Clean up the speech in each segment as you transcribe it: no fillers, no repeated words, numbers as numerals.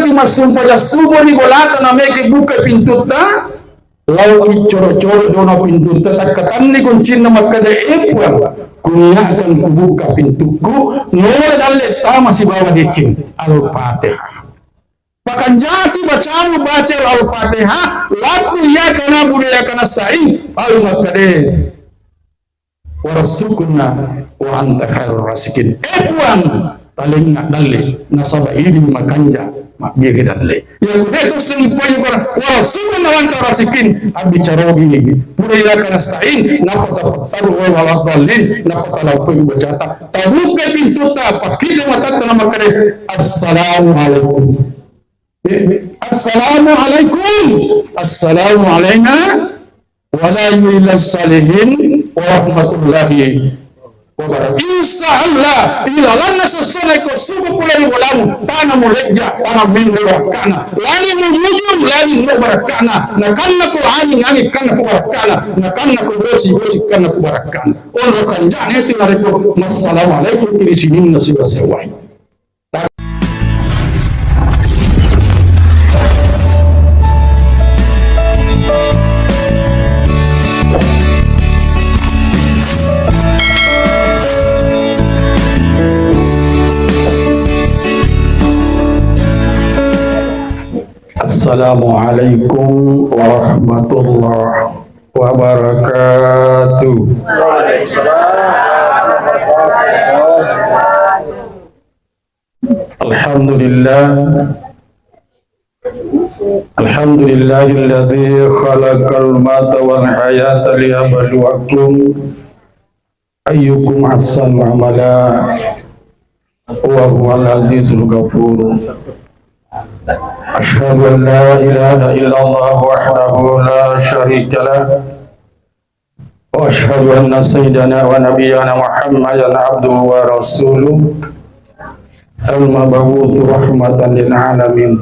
di masumpa ya subuh ni bolata na meke buka pintu ta lau ki coro-coro dono pintu ta takatan ni kuncin na makada epuan kunya akan kubuka pintuku nola dalle ta masih bawa dicin Al-Fatihah. Bahkan jati bacamu baca Al-Fatihah laku ya kana budaya kana sa'i alu makade warasukuna wa anta khairur rasikin epuan paling nak dalle nasaba ini makanja makbiri dalle ya kude to sing poyo warasukuna wa anta rasikin abi carogi ni budaya kana sa'i napata taru wala dalin napata la ko bacata tabuka pintu ta pakide mata na makade assalamu alaikum. Assalamualaikum. Assalamualaikum warahmatullahi salihin warahmatullahi wabarakatuh. Insyaallah ilalanna sesone ko suku pulai walamu tanah mulegja tanah minrakana lani mujujum lani mubarakana nakanna ko ani ngani kanna ko barakana nakanna ko bosi kanna ko barakana on kanjane itu nareko assalamualaikum kiri sinin nasiba sewai. Assalamualaikum warahmatullahi wabarakatuh. Alhamdulillahilladzi khalaqal mauta wal hayata liyabluwakum ayyukum ahsanu amala wa huwal azizul ghafur. Asyhadu an la ilaha illallah wahdahu la syarika lah wa asyhadu anna sayyidana wa nabiyyana Muhammadan abduhu wa rasuluh al-mab'uts rahmatan lil alamin.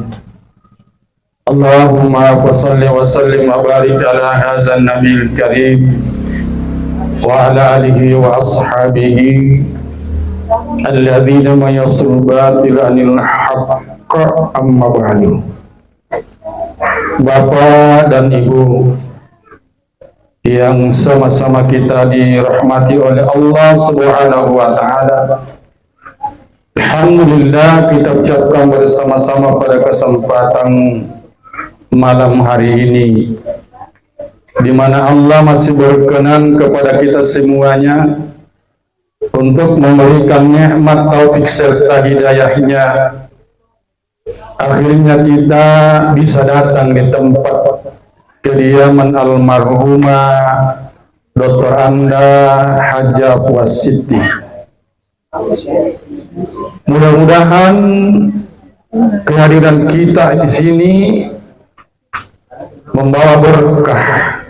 Allahumma shalli wa sallim wa barik ala hadzal nabiyil karim wa ala alihi wa ashabihi alladzina mayassul batila anil haqq. Amma ba'du. Bapak dan Ibu yang sama-sama kita dirahmati oleh Allah Subhanahu wa taala. Alhamdulillah kita ucapkan bersama-sama pada kesempatan malam hari ini di mana Allah masih berkenan kepada kita semuanya untuk memberikan nikmat taufik serta hidayahnya. Akhirnya kita bisa datang di tempat kediaman almarhumah Dr. Anda Hajah Puasiti. Mudah-mudahan kehadiran kita di sini membawa berkah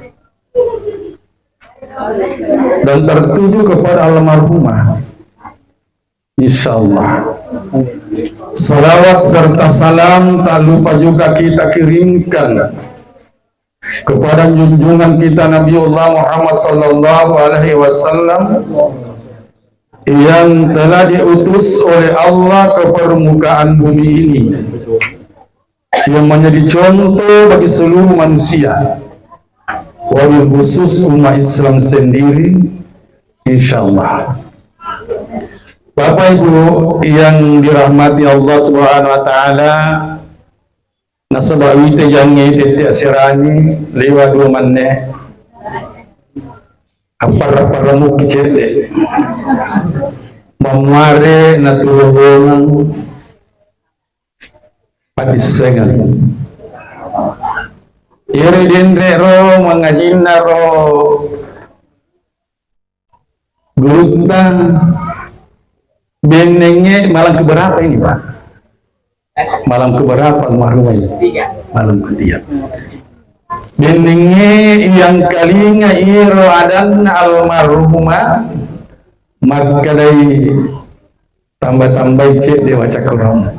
dan tertuju kepada almarhumah. Insyaallah. Salawat serta salam tak lupa juga kita kirimkan kepada junjungan kita Nabiullah Muhammad sallallahu alaihi wasallam yang telah diutus oleh Allah ke permukaan bumi ini, yang menjadi contoh bagi seluruh manusia, wabil khusus umat Islam sendiri. Insyaallah. Bapak Ibu yang dirahmati Allah Subhanahu wa taala, nasabawi tejangi titik sirani lewa dua manne apar mukicete mamare natulungan pabisengan iri dendre ro mangajina ro gurutang benengnya malam keberapa ini Pak? Malam keberapa almarhumah? Malam ketiga. Benengnya yang kalinya iro adan almarhumah maka dari tambah-tambah cek dia baca Quran.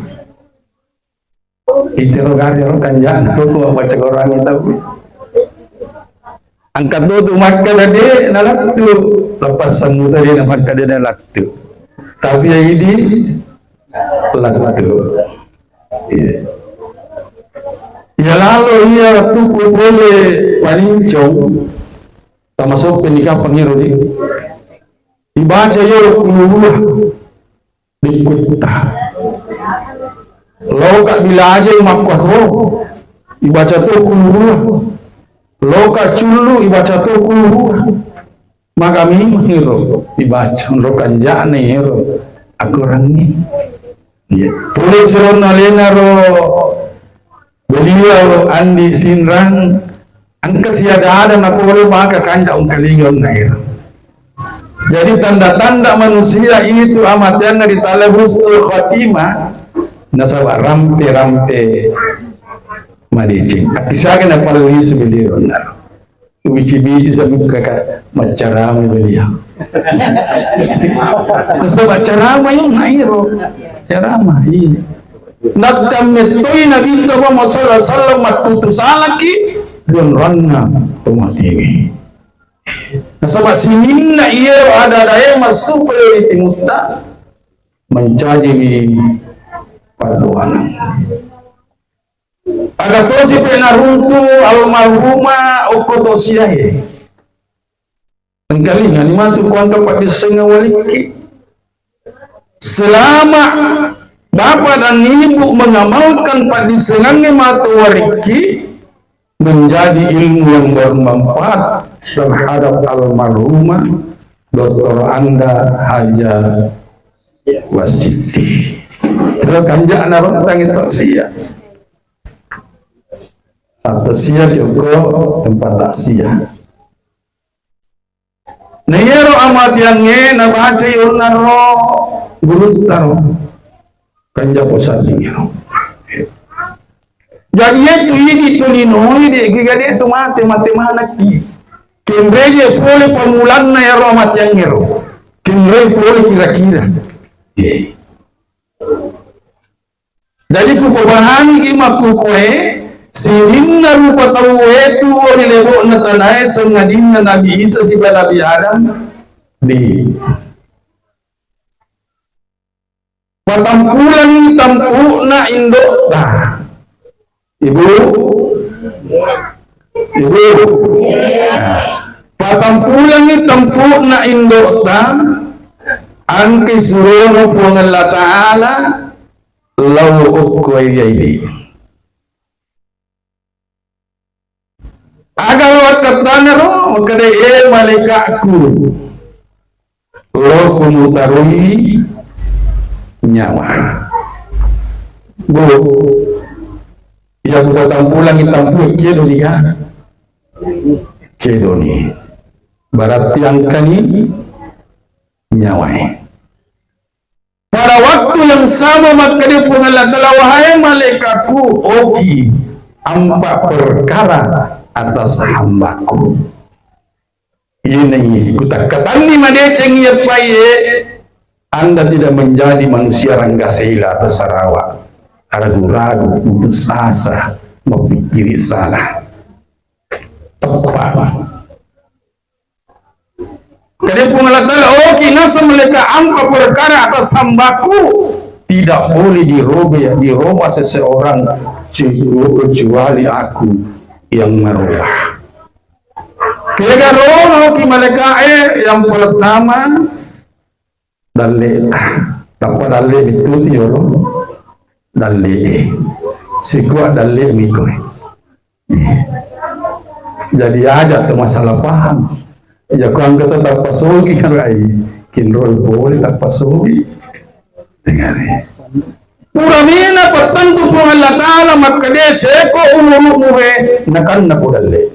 Itu orang kanjang itu baca Quran itu. Angkat tu maka dari nalak tu lepas samudra dia maka dia nalak tu. Tapi ini lagu Lalu ia tuku boleh panincong termasuk penikah pengiru di dibaca yo kulurah di kota lo kak bila aja makwah ro dibaca tuh kulurah lo kak culu dibaca tuh kulurah maka mengiru dibaca lo kanjane hero aku rangi tulis ro nalena ro beliau andi sinrang angka siada ada nak boleh maka kanca ungkalingon nair. Jadi tanda-tanda manusia itu amat yang di talabustul khatimah nasabah rampe madicing akisakan apa lagi sebeliau nar bici-bici sampai kakak macarama beliau nasabah carama yung nairo carama ini nagdamittoy nabi Muhammad sallallahu alaihi wasallam matutusalaki don ranna tumatiwi nasabah sinin na iyo ada daya masuk iti mutta mencaji paduan ada to si penaruntu almarhuma okoto siyahe tengkalingan ni mantu kuangka pak disenga waliki selama bapak dan ibu mengamalkan padisengannya matuwariki menjadi ilmu yang bermanfaat terhadap almarhumah Dr. Anda Haja Wasiti. Terus kanjak narot tangi taksia. Taksia juga tempat taksia. Nero amat yang nabaca yunaro gurutaro. Kanja pusat ingiro. Jadi itu ini tulino ini gigade itu mati mana ki. Kimreje pole pemulan na yaro amat yang ngiro. Kimre pole kira-kira. Jadi kubahan ima kukoe sirin na rupa tahu itu ori lebo na tanay sengadin na Nabi Isa si Nabi Adam di patampulan tampu na indo ibu patampulan tampu na indo ang kisurono po ng Allah Ta'ala lawok ko ay agar wakatana ro makadai malikaku lo kumutarui nyawa bu ya buka tampulang itampu kedo ni kan kedo ni barat yang kani nyawai pada waktu yang sama maka dia pengalat telah wahai malaikatku oki ampak perkara atas hambaku ini kutakatan ni madeceng ya paye Anda tidak menjadi manusia ranggasila atau sarawak ragu-ragu putus asa memikiri salah tepat Jadi pengalatala oh kinasa mereka angka perkara atas hambaku tidak boleh dirubah seseorang kecuali aku yang merubah. Kaya rono ki mereka yang pertama daleta tanpa dalle itu tiolo dalle sikuat dalle mikoi. Jadi aja tuh masalah paham. Ya kau kata tak pasugi kan rai kinrol boleh tak pasugi dengar pura mina patantu po Allah Ta'ala makade seko umumuhe nakan na pudalle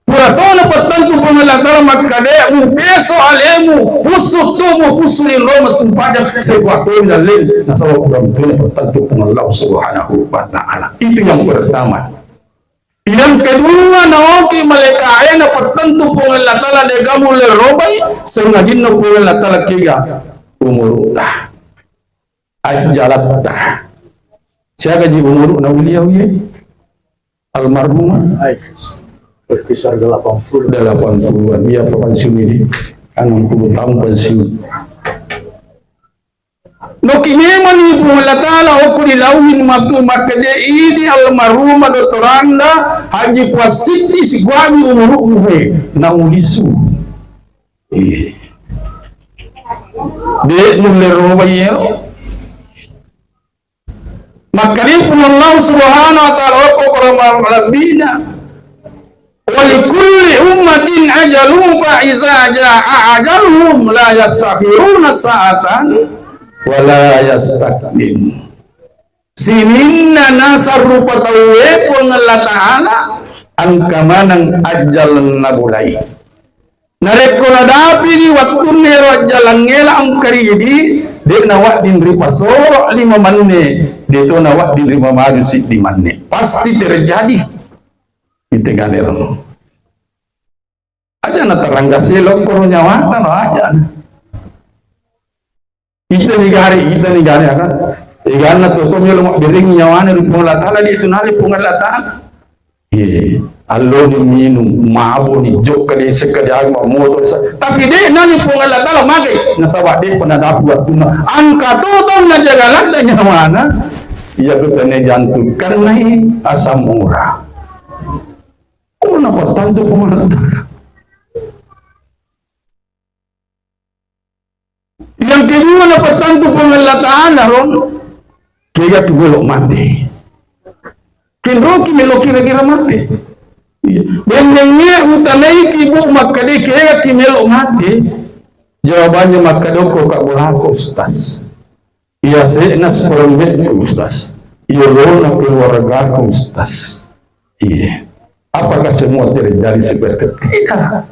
pura to na patantu po Allah Ta'ala makade mu peso alemu pusu tumu pusu in Roma sumpajak seko ato dalle nasawa pura to na patantu po Allah Subhanahu wa Ta'ala itu yang pertama. Yang kedua naoki maleka ay na patanto po ng latala de gamule robay sangagin na po ng latala kiga umuruta at jalatta siya gaji umuru na uliyaw ye almarhumah berkisar 80 iya pensiun ini 60 tahun pensiun Nokimema ni Allah Ta'ala okuri lauhin makade ini almarhuma doktoranda haji kwa siti sigwami umuru umuhe na ulisu de nulero bayero makaripun Allah subhanahu wa ta'ala okura rabbina walikulli ummatin ajalun fa iza jaa ajaluhum la yastakhiruna sa'atan wala yastakdim sininna nasar rupa tawe pun Allah Ta'ala angka manang ajal nabulai nareko nadapi di waktu nero jalan ngela angkari di nawak din ripa sorok 5 manne dia tu nawak din ripa maju sit di manne pasti terjadi itu galero aja na terangga silok poro nyawatan aja kita ni gari kan igana to melo mo biring nyawane rupong Allah Ta'ala di tunali pong Allah Ta'ala allo ni minum maabo ni jok kali sekadang motor tapi de nani pong Allah Ta'ala magai nasawa de panadapu atuna angka to na jagalan da nyawana iya betane jantukan nahi asam murah na patanto pong Allah Ta'ala. Yang kedua na patanto pong Allah Ta'ala ron kaya tugulok mati kinroki melo kira-kira mati benengnya utanai kibu makade kaya kimelo mati jawabannya makadoko kak bolako ustaz iya senas perembet ustaz iya rona keluarga ustaz iya apakah semua terjadi seperti tidak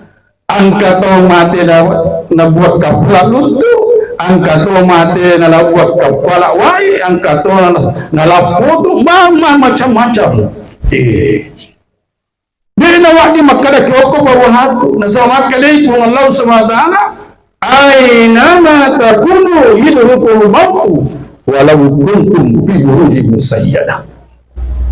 angka to mati na buat kapula lutu angka to mate na buat kepala wai angka to na lapoto mama macam-macam dia wadi makada kyoko bawah aku na sama kali pun Allah Subhanahu wa ta'ala aina ma takunu yudrukum mautu walau kuntum fi burujin musayyada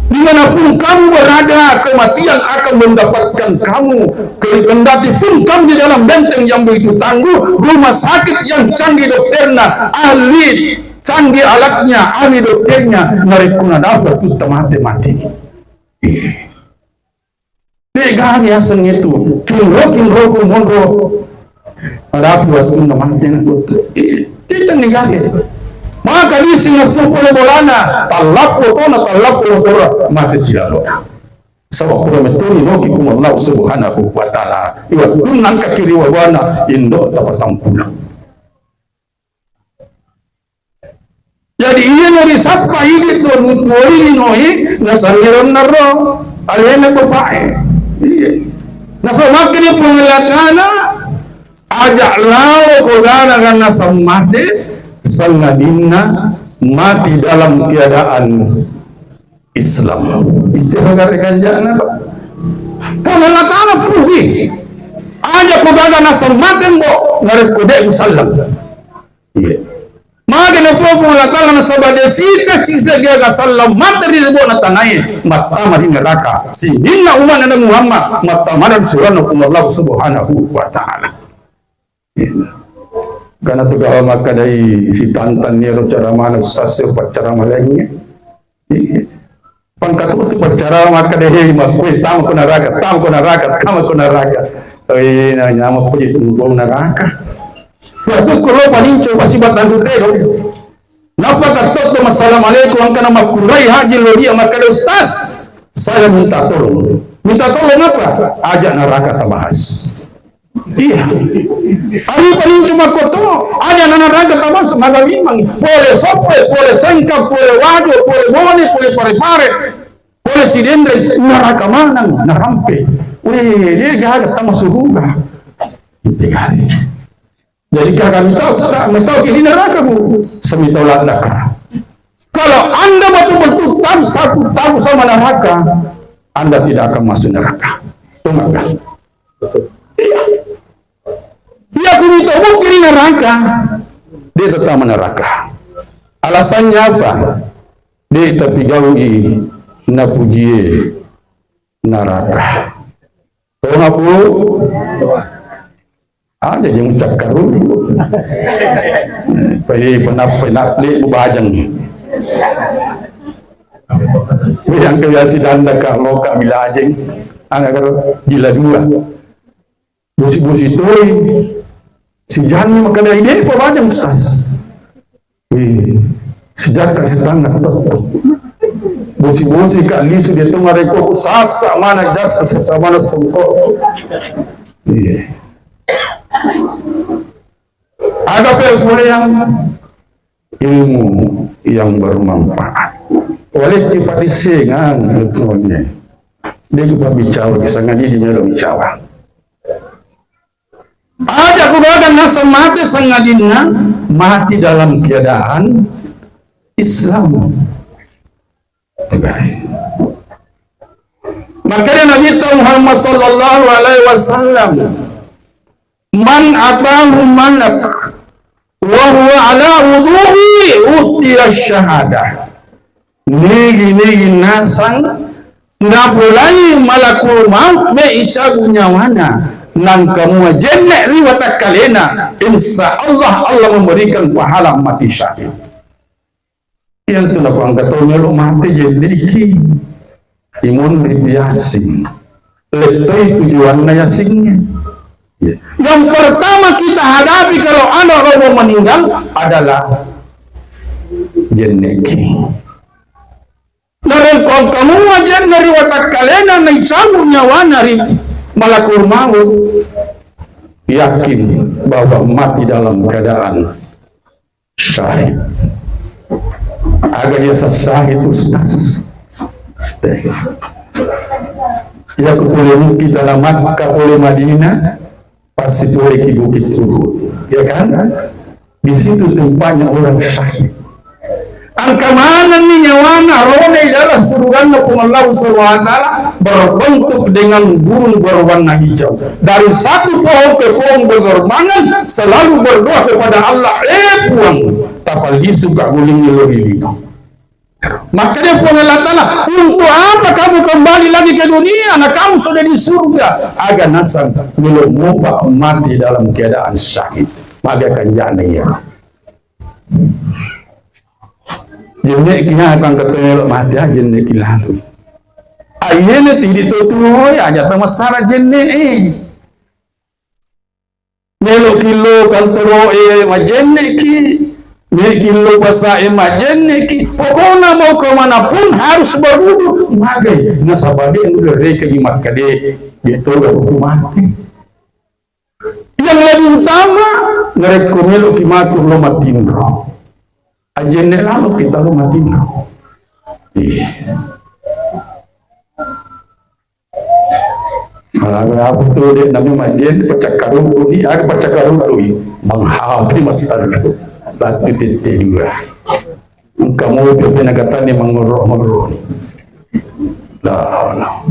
dimanapun kamu berada kematian akan mendapatkan kamu kendati pun kamu di dalam benteng yang begitu tangguh rumah sakit yang canggih dokternya ahli canggih alatnya ahli dokternya mereka dapat tuh mati negara yang itu kinro kumonro ada buat mati kita negara maka di sini sepuluh bolana talapo tora mati silalona sebab pura metuni noki kuma Allah subhanahu wa ta'ala iwa tunan kakiri wawana indo tapatampuna jadi iya nori sapa ini tuan ini nohi nasamiran naro alena bapae iya nasamakini pengelatana ajak lawa kodana karena samade sangadina mati dalam keadaan Islam itu agar kanjana kalau Allah Ta'ala puhi aja kudaga nasa maten bo ngarep kude musallam iya maka na po Allah Ta'ala nasa bade sisa dia ga sallam matri bo na tanay matama di neraka si hinna uman na Muhammad matama na surano Allah subhanahu wa ta'ala karena tugawa maka dari si tantan nero cara mana stasiun pacara malangnya pangkat itu pacara maka dari makui tamu kunaraga kamu kunaraga na nyama puji tunggu naraka waktu kalau paninco pasti batang tutero napa katot assalamualaikum angkana makurai haji loria maka dari ustaz saya minta tolong apa ajak neraka tabahas iya hari paling cuma koto ada nana raga taman sebagai imang boleh sopre boleh sengkap boleh wado boleh bone boleh pare-pare boleh sidendre neraka manang narampe weh dia gagal tamas surga jadi kakak tahu ini neraka bu semitau neraka kalau anda betul-betul tahu sama neraka anda tidak akan masuk neraka tunggu kan iya dia kumito kiri neraka dia tetap meneraka alasannya apa dia tapi gaui na pujie neraka tahu apa Aja yang ucap karun. Pai penap li bubajang. Yang kaya si danda ka loka bila ajeng. Angga karo gila dua. Busi-busi toy. Si Jani makanya ide ko bajang stas. Sejak kasih tangan tetap. Busi-busi kak lisu dia tu mereka sasa mana jas kesesama mana sengkok. Ada pula yang ilmu yang bermanfaat. Oleh kepada sengan betulnya. Dia juga bicara kesangan dia belum bicara. Ada keluarga nasa mati sangadina mati dalam keadaan Islam. Makanya Nabi Muhammad sallallahu alaihi wasallam, man atahu malak wa huwa ala wudu'i utiya syahadah. Nigi nasang napulai malakul maut be icagu nyawana nang kamu jennek riwata kalena insya Allah memberikan pahala mati syahid. Yang tu nak angkat lu mati jeniki imun ribiasi letoi tujuannya yasingnya. Yang pertama kita hadapi kalau ada orang meninggal adalah jeneki. Dari kamu wajan dari watak kalian na isamu nyawa dari malakul maut, yakin bahwa mati dalam keadaan syahid. Agar dia syahid ustaz. Ya kupulih kita dalam Makkah oleh Madinah pasti boleh ke Bukit Uhud, ya kan? Di situ tempatnya orang syahid. Angka mana nih nyawana rone adalah suruhan Allah SWT berbentuk dengan burung berwarna hijau. Dari satu pohon ke pohon bergerbangan selalu berdoa kepada Allah, puang tapal disuka guling loriligo. Makanya pun Allah Ta'ala, untuk apa kamu kembali lagi ke dunia? Anak kamu sudah di surga. Agar nasab belum muka mati dalam keadaan syahid. Maka akan jani ya. Jenek kina akan ketemu mati aja jenek lalu. Ayahnya tidak tutup aja masalah jenek. Melo kilo kantoro majenek ki. Kilo bahasa majenek. Pokoknya mau kemanapun harus berwudu. Magai nasabade yang udah reka lima kade itu gak butuh mati. Yang lebih utama ngereko melo kimaku lo matindro. Ajene lalu kita lo matindro. Kalau aku tuh dia namanya majen pecah karung ini, aku pecah karung ini, menghapi mata itu. Batu titik dua. Kamu pernah kata ni menguruk. Lah.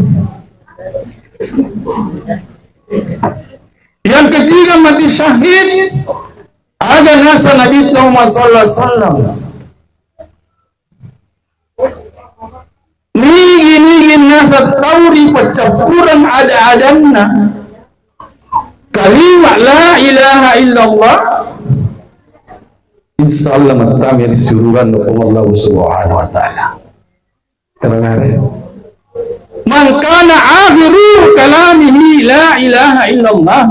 Yang ketiga mati syahid ada nasa Nabi Muhammad sallallahu alaihi wasallam. Nigi nasa tauri pecampuran ada-adanna kalimat la ilaha illallah. Insyaallah matamir suruhan Allah Subhanahu wa taala. Terangare. Man kana akhiru kalamihi la ilaha illallah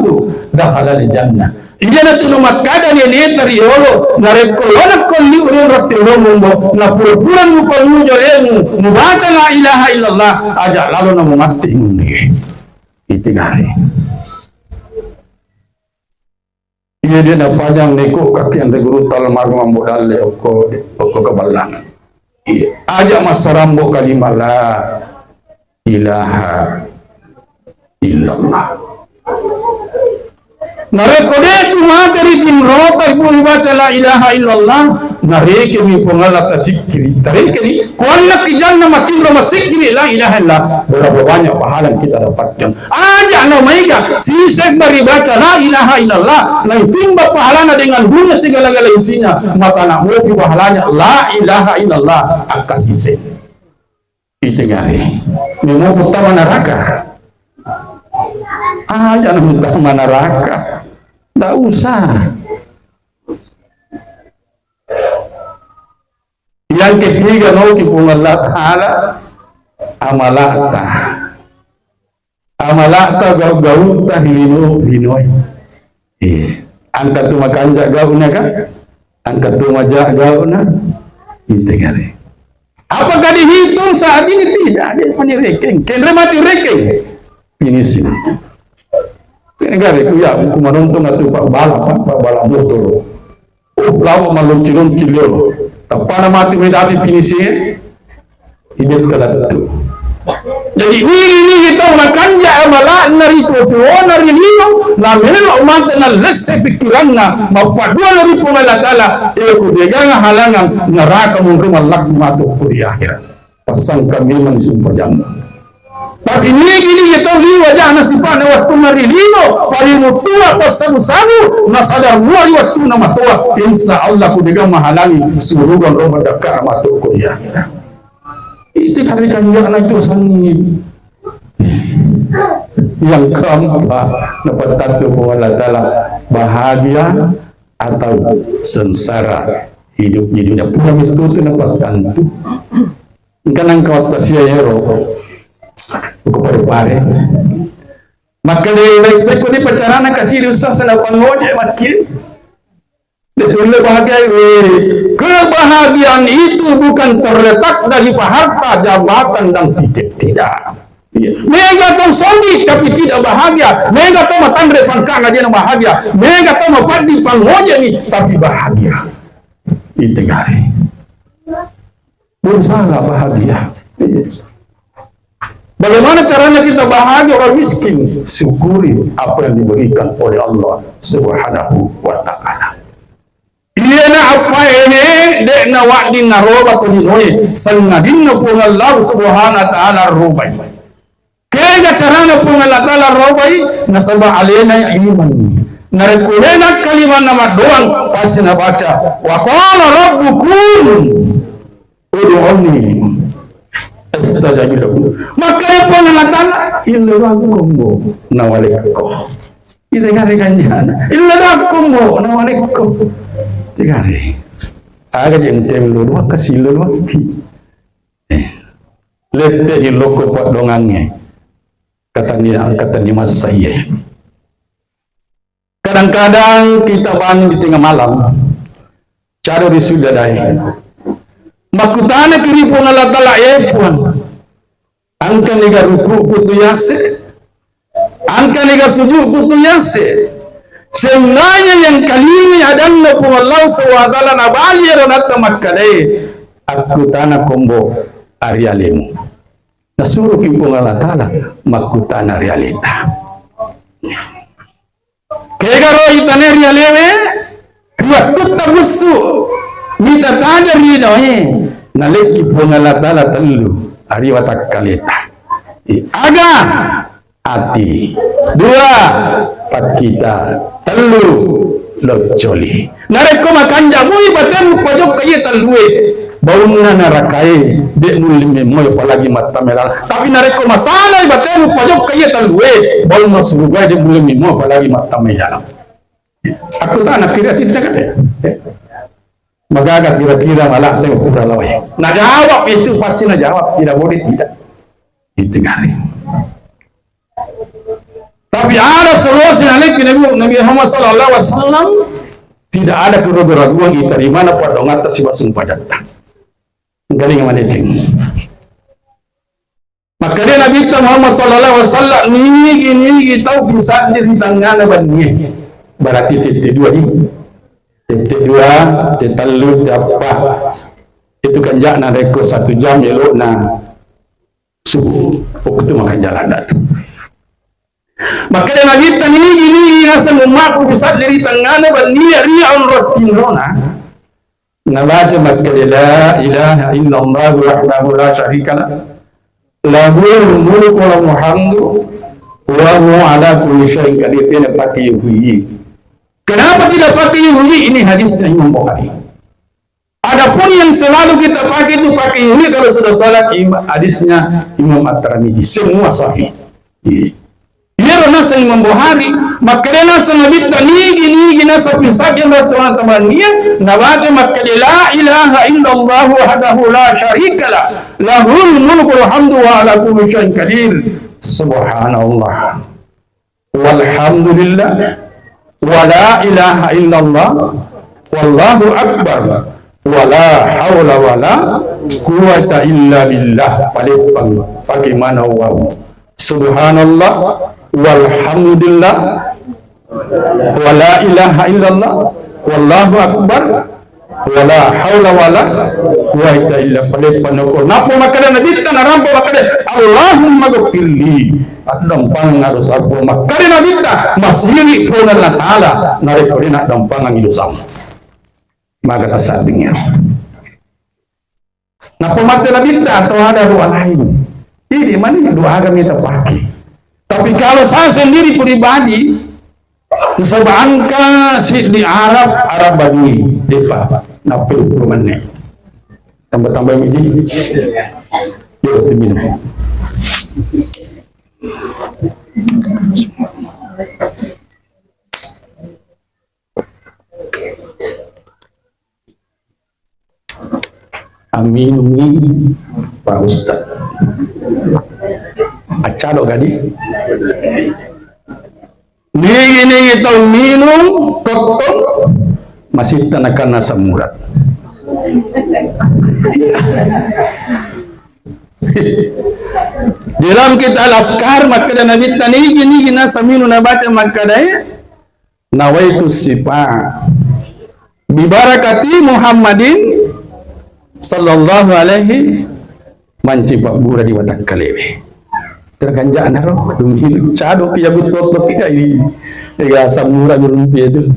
dakhala al-jannah. Ijana tu nomat kada ni teriolo narekolona kolli urun ratiro mumbo na pura-puran mu kolmu jolemu mubaca la ilaha illallah aja lalu na mati ngi. Itingari. Iya dia nak panjang neko kaki ante guru tal marmam modal le oko kebalang. Iya aja masarambo kalimah la ilaha illallah. Narekode tu materi kimrota ibu baca la ilaha illallah nareke mi pengala tasikri tareke ni kuanna kijanna makin lo masikri la ilaha illallah berapa banyak pahala yang kita dapatkan aja namanya sisek bari baca la ilaha illallah na timba pahalanya dengan bunga segala-gala isinya maka nak mau pahalanya la ilaha illallah akasise itingari ni mau utama neraka aja utama neraka tak usah. Yang ketiga mau kipung Allah Ta'ala amalata gau-gau tah hinoi. Angkat tu makanjak gauna kan? Angkat tu majak gauna. Itu kan. Apakah dihitung saat ini? Tidak, dia punya ranking. Kena mati ranking. Finishing. Negara itu ya, aku menonton atau pak balap motor. Lama malu cilon. Tapana mati medali finishing. Hidup kelat itu. Jadi ini kita makanja amala narito nari lino na menelo umanta na lesse pikiranna mapadua nari pumala tala ku deganga halangan neraka mungkin Allah mato kuri akhirat pasang kami man sumpajam tapi ini kita li wajah nasipana waktu nari lino pari mutua pasabu-sabu nasadar muari waktu nama toa insya Allah ku deganga halangi suruhan roba dakar mato kuri akhirat. Itu hari kanjana itu sangit yang keempat dapat tahu Allah Ta'ala bahagia atau sengsara hidup di dunia pulang itu dapat tentu kan angkau pasya hero buku pare-pare maka dia ikut pacaran kasih usah sana pangoje makin betul bahagia. Kebahagiaan itu bukan terletak dari harta, jabatan dan titik, tidak. Mega tong sondi tapi tidak bahagia. Mega tong matandre pangkana dia bahagia. Mega tong mapadi pangoje ni tapi bahagia. Itu gari. Berusaha bahagia. Bagaimana caranya kita bahagia orang miskin? Syukuri apa yang diberikan oleh Allah Subhanahu wa Ta'ala. Iya na apa ini dek na wakdi na roba ko dinoi sangadin na po Allah Subhanahu wa Ta'ala robai kaya carana po Allah Ta'ala robai nasaba alena iman narekulena kalimat nama doang pasti na baca wa qala rabbukum ud'uni astajib lakum maka po Allah Ta'ala ilrakum nawalikakum itu kan ilrakum nawalikakum Tigari, agak yang temlur, kasih lur, lete iloko pak dongangnya, kata ni mas saya. Kadang-kadang kita bangun di tengah malam, cara disudadai. Makutana kiri pun Allah Ta'ala pun, angka niga ruku putu yase, angka niga sujud putu yase. Sebenarnya yang kali ini adalah Allah SWT nabali ronata makkadai aku tanah kombo arialemu nasuruh kimpung Allah Ta'ala makku tanah realita kegaro itane rialeme waktu tabusu mita tajar rinoi nalik kimpung Allah Ta'ala telu ariwatak kalita aga hati dua fakita telu locoli nareko makan jamu ibadan pojok kaya telue bauna narakai dek mulime moyo apalagi mata merah tapi nareko masalah ibadan pojok kaya telue baul masruga dek mulime moyo apalagi mata merah aku tak nak kira tidak kan magaga kira-kira malah tengok pura lawai nak jawab itu pasti nak jawab tidak boleh tidak itu ngari. Tapi ada solusi Nabi Muhammad sallallahu alaihi wasallam tidak ada keraguan kita di mana pada ngata si basung pajata. Galing mana cing. Maka dia Nabi Muhammad sallallahu alaihi wasallam ini tahu bisa di tangan bannya. Berarti titik dua ini. Titik dua, titik telu apa? Itu kan jakna reko 1 jam elok na subuh. Waktu makan jalan dah. Maka dia Nabi ini rasa memaku bisa dari tangannya bania ri'un rotinona nabaca maka dia la ilaha illallah wahdahu la syarikalah lahul mulku wal hamdu wa huwa ala kulli syai'in qadir. Dia pakai yuhi. Kenapa tidak pakai yuhi? Ini hadisnya Imam Bukhari. Adapun yang selalu kita pakai itu pakai yuhi kalau sudah salat, hadisnya Imam At-Tirmidzi, semua sahih. Ia yero nasa ni mambohari makade nasa nabita nigi nasa pisagin na teman-teman niya nabate makade la ilaha illallah wahdahu la syarika lah lahul mulku wal hamdu wa ala kulli syai'in qadir subhanallah walhamdulillah wa la ilaha illallah wallahu akbar wala haula wala quwata illa billah. Bagaimana wow, subhanallah walhamdulillah wala ilaha illallah wallahu akbar wala haula wala quwata illa billah. Napo makada nabita narampo makada Allahumma ghfirli adam pangan dosaku makada nabita masiri pun Allah taala narekodi nak dampangan dosa maka tasabingnya. Nah pematela bid'ah atau ada doa lain. Ini mana doa agama kita pakai. Tapi kalau saya sendiri pribadi, disebangka si di Arab Badui, depa, napil menit. Tambah ini, yuk diminum. Amin ni Pak Ustaz acado gadi nigi tau minum kotor masih tanakan nasa murat dalam kita al-askar maka dan nabi nigi nasa minum nabaca maka daya nawaitu sifa bibarakati Muhammadin sallallahu alaihi mancipak bura di watak kalewe terganjak naro dumi cado kia butot kia ini ega samura berumpi itu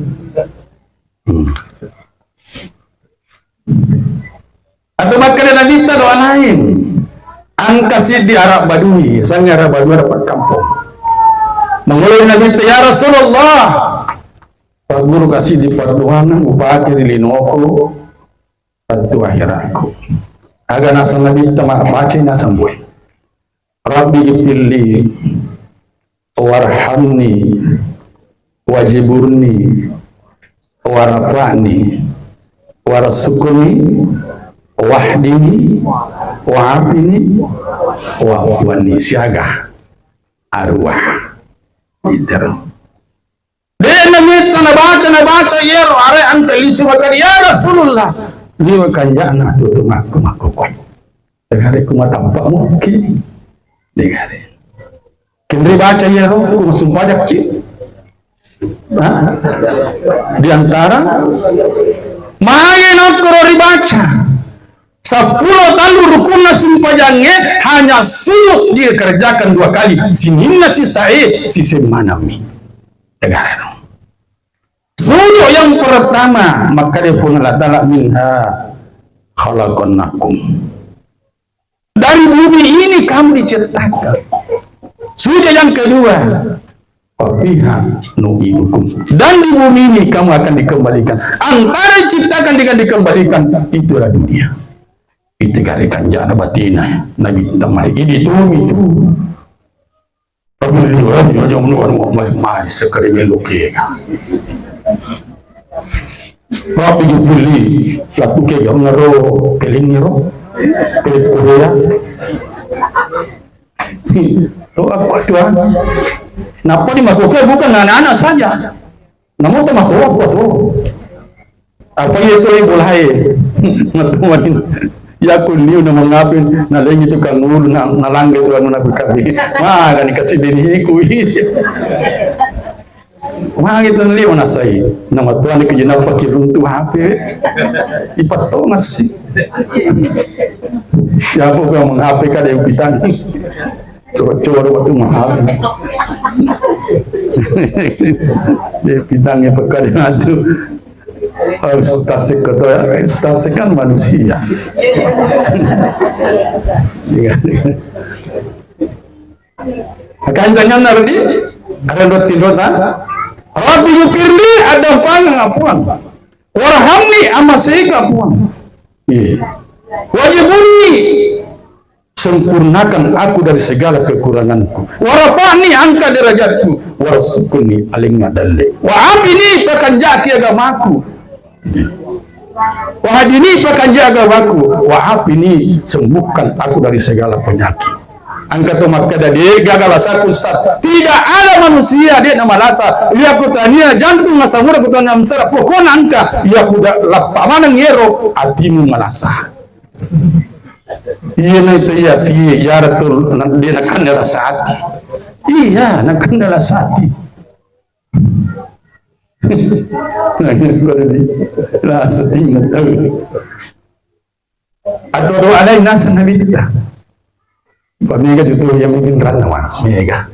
atau makan nabi doa lain angkasi di Arab Badui sang Arab Badui dapat kampung mengulur nabi ya Rasulullah Pak Guru kasih di perduangan upaki linoko tentu akhiratku agar nasa nabi tama baca nasa buat Rabbi ghfirli warhamni wajiburni warafa'ni warasukuni wahdini wa'afini wa'afwani siaga arwah itu dia nabaca ya are angkalisi makar ya Rasulullah liwa kanjana tutu ngaku kok tegare kuma tampak mungkin tegare kendri baca ya roh kuma sumpajak ki di antara main okro ribaca 10 talu rukunna sumpajangnya hanya sulut dia kerjakan 2 kali sininna si sae si semanami tegare roh suruh yang pertama maka dia pun Allah Ta'ala minha khalaqnakum dari bumi ini kamu diciptakan. Sudah yang kedua wafiha nu'idukum dan di bumi ini kamu akan dikembalikan. Antara diciptakan dengan dikembalikan itulah dunia. Itu garikan jana batina Nabi tamai ini itu Rabbil alamin jomno mal sekali lokega Rabbi ghfirli latu ke ngero keling ngero pelik Korea itu apa tuan napa dimakukan bukan anak-anak saja namun teman-teman apa tuh apa itu mulai teman ya kuliu na mangapin na lengi tu kang ulu na langge tu anu na bikabi mah kan kasih dini ku mah gitu nali ona sai nama tuan ke jena pakir runtu hape ipato ngasih ya po ka mang hape ka de upitan coro waktu mahal de pitangnya pekade atu harus tasik ketua tasik kan manusia akan jangan nardi ada roti rota Rabbi ghfirli ada pangang apuan warhamni amasika apuan wajibuni sempurnakan aku dari segala kekuranganku. Warafani angka derajatku, warasukuni alinga dalle. Wa'abini pekanjaki agamaku. Wahadini pekanjaki agamaku. Wa'abini sembuhkan aku dari segala penyakit. Angka tu maka dari gagal aku sat. Tidak ada manusia dia nama rasa. Ia kutania jantung masamura kutanya mesra. Pokoknya angka ia kuda lapamana ngero atimu malasa. Iya na itu iya tiye yaratul dia nak kandala sati. Iya nak kandala sati. Lah setingat tahu. Atau doa lain nasa nabita. Pamega jutu yang mungkin rana mah mega.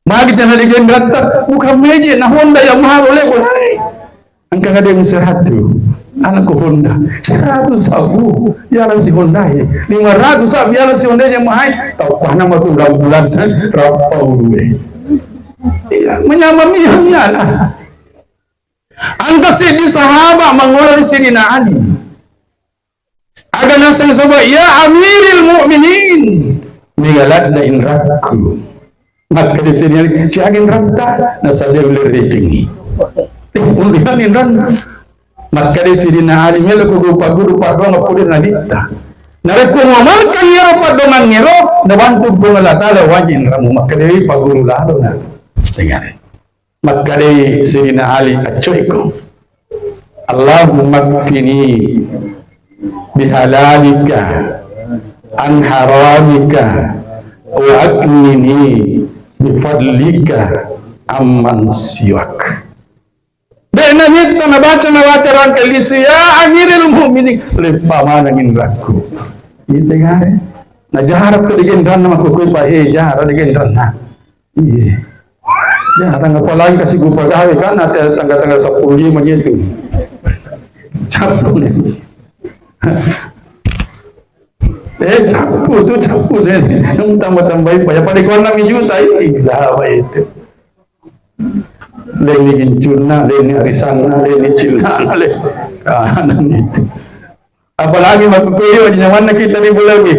Magi tanah legen rata bukan meje na Honda yang mahal oleh boleh. Angka ada yang 100. Anak ko Honda 100 sabu ya si Honda 500 sabu ya si Honda yang mahal tahu pana mah tu bulan berapa uluwe iya menyamaminya lah angka si sahabat mengulang Sayyidina Ali aga nasang soba ya amiril mu'minin migalat na inraku maka di sini si agin ranta nasadya ulir reking ulihan inran maka di sini na Ali melo ko guru padong apulir na dita nareku mamalkan ngero padongan ngero nabantu bunga tala wajin ramu maka di paguru lalo na tinggal maka di sini na Ali acoy ko Allahumma kfini bihalalika an haramika wa aknini bifadlika amman siwak. Dena nito nabaca orang kelisi ya amiril mu'minin lepa manangin raku. Ite gare. Na jaharat to digin dan nama kukuy pa jaharat digin dan na. Iya. Jaharat ngapalagi kasih gua pagawe kan ada tanggal-tanggal 10 gitu. Capu nih. Capu deh. Yang tambah-tambahin pa ya pada ko 6 juta lah itu. Leni gincurna, leni arisana, leni cilana, leni kanan itu. Apalagi makukuyo, jangan na kita ni bulagi.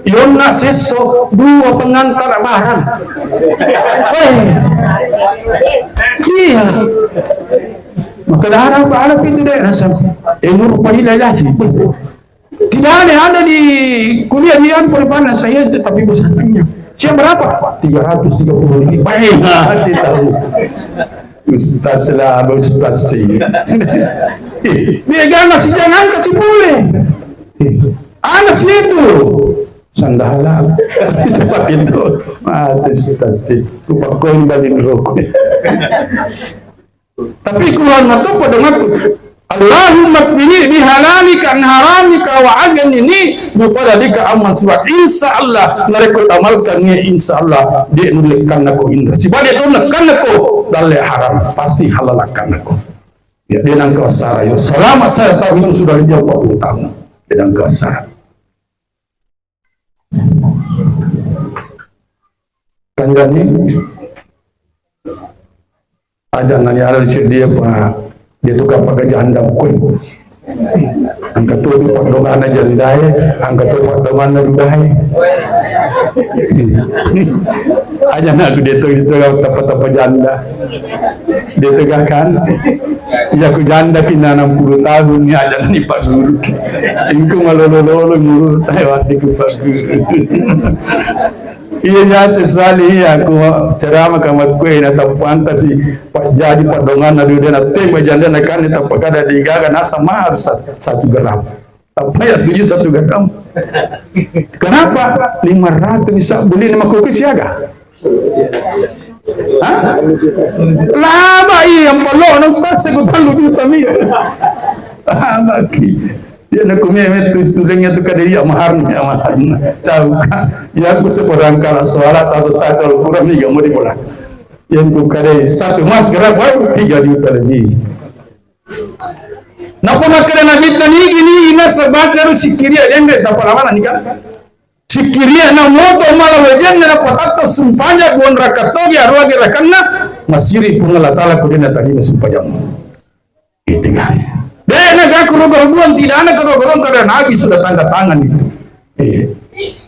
Yun na seso, 2 pengantar barang. Iya. Maka harap itu deh rasa. Umur pahila lagi. Tidak ada di kuliah dia peribana saya tetapi besarnya. Siapa berapa? 330 baik, hati tahu. Ustaz lah, Ustaz sih. Dia jangan jangan kasih boleh. Anak itu sandalah tempat itu. Ustaz sih. Kupakoin balik rokok. Tapi keluar mata pada ngaku. Allahumma kfini bihalalika an haramika wa aghnini bifadlika amman siwak. Insyaallah narekul amalkan ya insyaallah dia nulikan aku indah. Sibade tu nekan aku dalil haram pasti halalakan aku. Ya dia nang kasar yo. Selama saya tahu itu sudah lebih 40 tahun. Dia nang kasar. Kan jadi ada nanya dia Pak. Dia tukar pakai janda kue. Angkat tu di padongan aja lidai, angkat tu padongan lidai. Aja nak dia tu itu tapa janda. Dia tegakkan. Ya aku janda kena 60 tahun ni aja ni Pak Guru. Ingku malolo guru taiwati ku Pak Guru. Iya nyase sali aku ceramah kamat kue na tapuanta si jadi padongan na dia na tema janda na kan ta pakada digaga nasa mahar 1 gram. Apa ya 1 gram. Kenapa? 500 bisa beli 5 koki siaga. Hah? Lama yang palo nang stas segutan lu kami. Lama ki. Dia nak kumemet tulangnya tu kadari maharnya tahu ya aku seorang kalau soalat atau satu kurang ni kamu di bola yang ku kadari 1 mas gerak baru 3 juta lebih. Napa nak kena nabi tani gini ina sebat harus sikiria yang tak apa ni kan sikiria na moto malah wajan na patato sumpanya buon rakato ya ruagi rakanna masiri pungala tala kudina tadi sumpajam itu kan. Dia nak aku rogoruan tidak ada rogoruan karena Nabi sudah tanda tangan itu.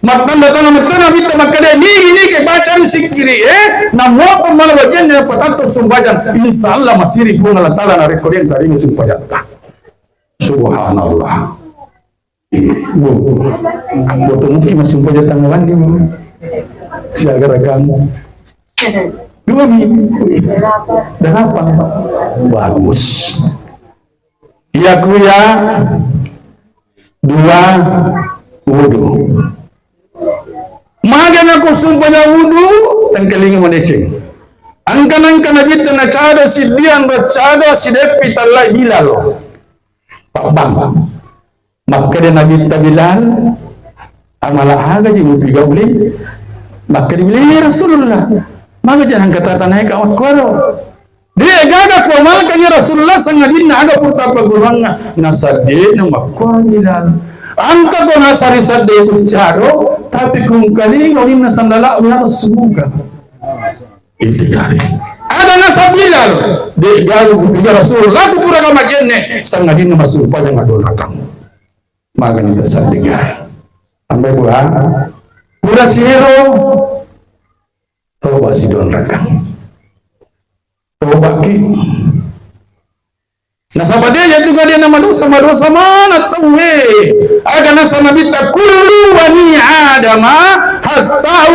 Matanda matana bita makade ni ke baca sikiri na mo pemala wajan na patato sumbajan insyaallah masiri pun Allah taala na rekoden tadi ni sumbajan subhanallah foto mungkin masih sumbajan tanggalan di siaga kamu 2 minggu dan apa bagus ya kuya 2 wudu magana ko sumpanya wudu tangkalingi maneceng angkan abit na cada sidian bercada sidepi talai bilal pak bang maka dia nabi bilal amala aga jimu piga uli maka dibeli Rasulullah maka jangan kata tanah kawat kuaro dia gaga ko malakanya Rasulullah sangadin aga purta paguranga nasade no makor bilal angka ko nasari sadde ko chado tapi kung kali ngawin na sandala wala semoga itu kali ada nasabilal de galu biga Rasulullah pura ka magene sangadin na masupa yang adolakan maka ni tasadiga sampai pura siro toba sidon rakang toba ki nasabade ya juga dia nama dosa mana tahu aga nasa nabi kullu bani adama hatta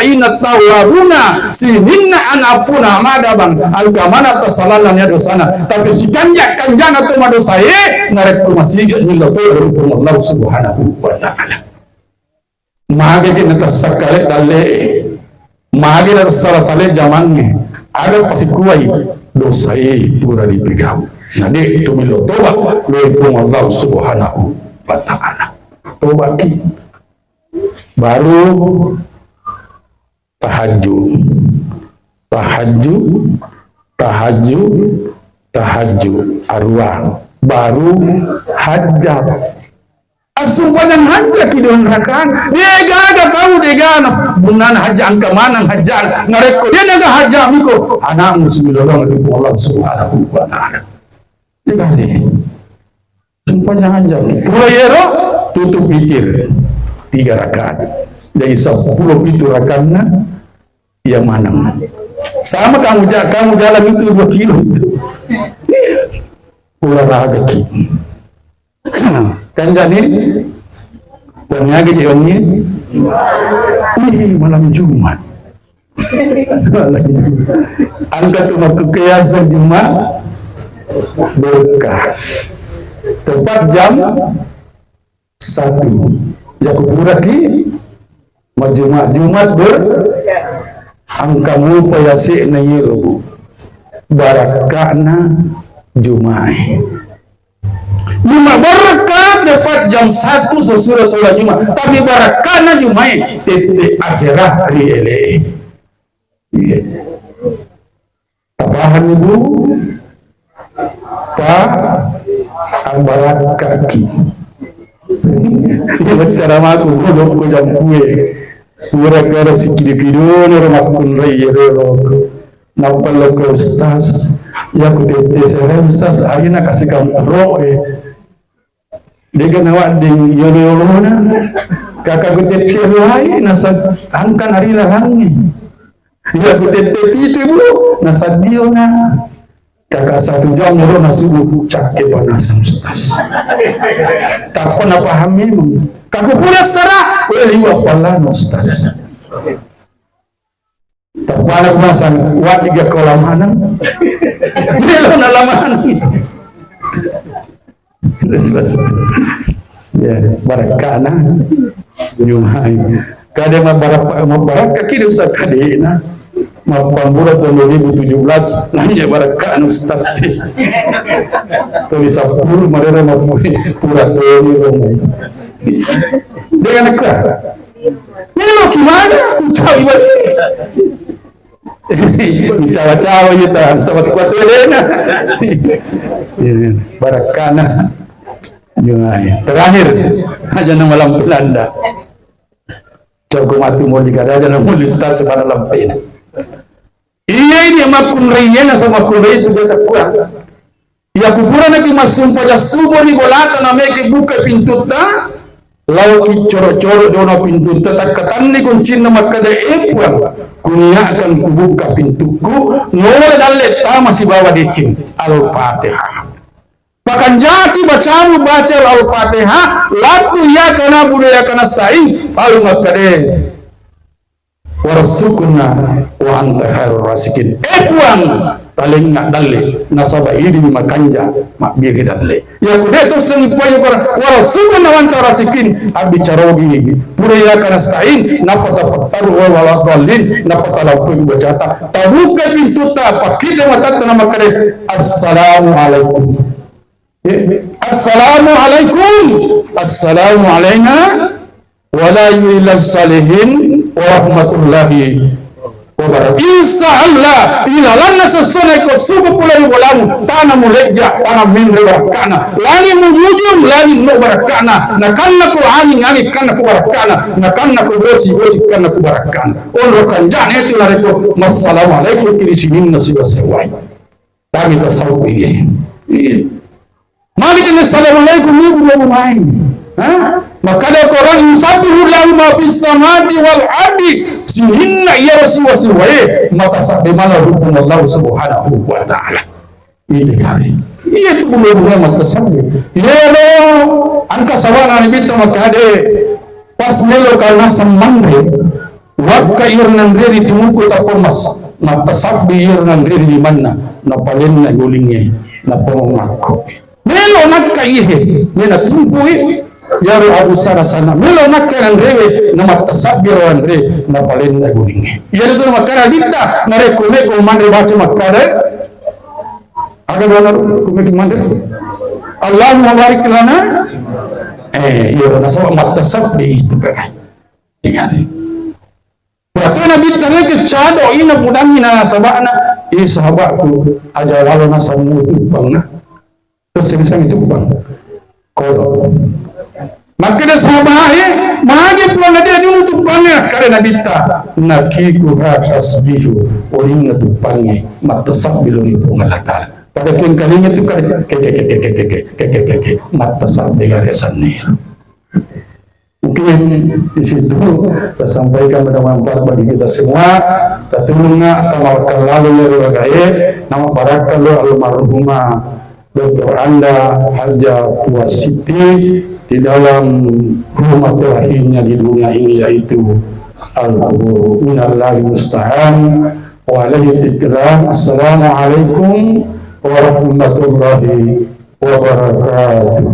ina tawabuna sininna anapuna madabang alkamana tasalalan ya dosana tapi si kanjana tu madosaye narek masih nyilo to Allah subhanahu wa ta'ala mage ke natasakale dalle mage na sala jamanne ada pasti kuai dosai pura dipegau nade tumilo toba lewung Allah subhanahu wa ta'ala toba ki baru tahajud arwah baru hajat asumpadan hajat kidon rakan dia gaga tahu dia gana bunan hajat ke manang hajat ngareko dia naga hajat miko anak muslimillah Allah subhanahu wa ta'ala dikali sumpahnya hajat pulaiero tutup pikir 3 rakaat dari 10 itu rakaatnya yang manang sama kamu jalan itu 2 kilo itu olahraga ki kan jadi ternyata jalannya malam Jumat angkat rumah kekiasan Jumat berkah tepat jam 1 ya kuburaki Jumat angkamu payasi na yirubu barakana Jumai Jumat barakat dapat jam 1 sesudah sholat Jumat tapi barakana Jumai tete asyirah riele tabahan ibu pak ambarat kaki ini bicara maku ko jam kue gara-gara si kiri-kiri rumah kun reyero napal ke ustaz ya ku tete saya ustaz ayana kasih kamu roe dia kan awak ding yolo na kakak ku tete roe nasa angkan hari lahangi ya ku tete itu bu nasa dio na kakak 1 jam nyuruh nasi cake panasan ustaz tak pernah pahami kakak pula serah liwa pala ustaz tak pernah masan wat 3 kolam hanang belum nalaman ya barakana Jumai kade mabaraka kirusa kadena Mapambura tahun 2017 nanya barakaan ustaz sih tuh bisa puluh mereka mapuri pura ini romai dengan nekah ini lo gimana ucap ibadi cawa-cawa kita sahabat kuat elena barakana Jumai terakhir aja nama lampu Belanda jago mati mau dikada aja nama ustaz sepada lampu ini iya ini makun reyena sama kurey itu biasa kurang ya kupura nanti masum pada subuh ni bolata na meke buka pintu ta lau ki coro-coro dono pintu tetap ketanni kuncin nama kada epuan kunia akan kubuka pintuku nola dalle ta masih bawa dicin Al-Fatihah. Bahkan jati bacamu baca Al-Fatihah laku ya kana budaya kana saing paling makade warasukuna wa anta khairur rasikin epuan taling nak dalle nasaba ini makanja makbiri dalle ya kude to sengi payo warasukuna wa anta rasikin abi carogi budaya kana saing napata patar wala dalin napata lapu bacata tabuka pintu ta pakide mata nama makade assalamualaikum. Assalamualaikum. Assalamu alayna wa la ilaha salihin wa rahmatullahi wa barakatuh. Insyaallah ila lanna sesone ko suku pulari bolam tanah muleja tanah minre barakana lani mujujun lani no barakana nakanna ko ani kanna ko barakana nakanna ko gosi kanna ko barakana on kanjane itu lare ko assalamu alaikum kiri sinin nasiba sewai kami tasawwi Malik ini assalamualaikum ni belum main. Maka ada Quran insabihu lahu ma fis samawati wal ardi sihinna ya wasi wa maka sabimana hukum Allah subhanahu wa ta'ala. Itu kali. Itu belum mata sabbi. Ya lo angka sawana ni bitu maka ade pas melo kana samandre wakka irnan riri timuku tapomas mata sabbi irnan riri di mana na palenna gulingnya na pomako. Melo nakka ihe mena tumpui yaro abu sana melo nakka nandrewe na matasabiro andre na palenna guninge yaro to makara ditta nare kome ko mandre baca makara aga donar kome ki mandre Allahumma barik lana yaro nasaba matasabbi itu kan ingat waktu nabi tanya ke cado ina mudangina sabana sahabatku aja lalu nasamu tupang terus sang itu bukan kodok maka dia sahabat magi pulang dia untuk panggil karena bita nakiku tasbihu orang itu panggil mata sabbilu itu ngalatar pada kalinya itu ke mata sabbilu resannya mungkin di situ saya sampaikan bermanfaat bagi kita semua tatulunga tawakkal lalu ya nama barakallahu almarhumah Dr. Anda Haja Puasiti di dalam rumah terakhirnya di dunia ini yaitu Al-Qubur. Minallahi musta'an wa alaihi tiklam. Assalamualaikum warahmatullahi wabarakatuh.